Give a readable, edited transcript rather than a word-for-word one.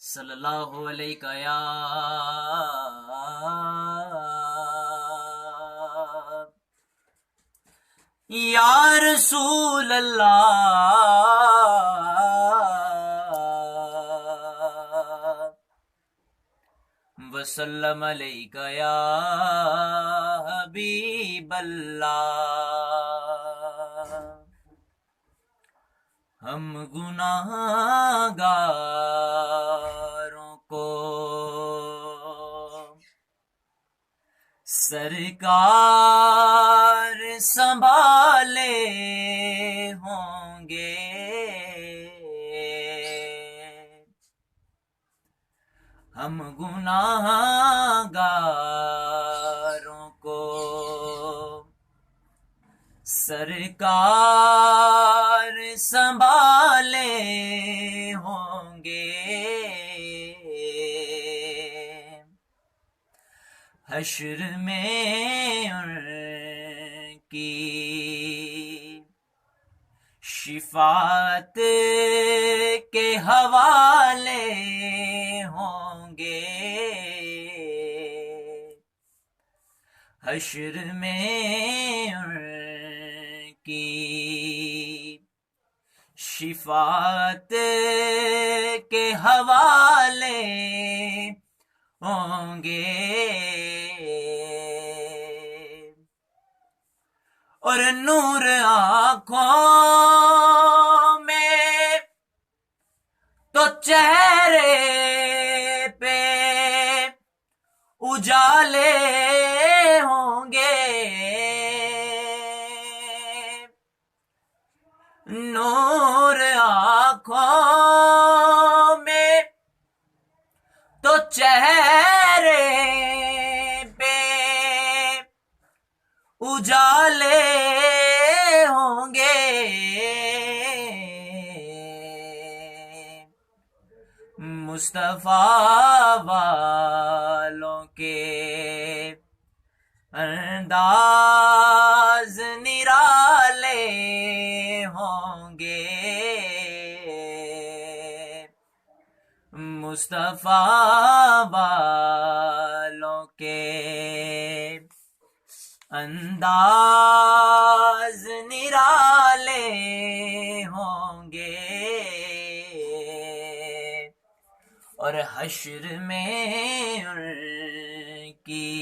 صلی اللہ علیہ یا رسول اللہ وسلم علیک یا حبیب اللہ۔ ہم گناہگاروں کو سرکار سنبھالے ہوں گے، ہم گناہگاروں کو سرکار سنبھالے ہوں گے۔ حشر میں ان کی شفاعت کے حوالے ہوں گے۔ حشر میں ان کی شفاعت کے حوالے ہوں گے، اور نور آنکھوں میں تو چہرے پہ اجالے ہوں گے، نور آنکھوں میں تو چہرے پہ اجالے ہوں گے، مصطفیٰ والوں کے انداز نرالے ہوں گے، مصطفیٰ والوں کے انداز نرالے ہوں گے، اور حشر میں ان کی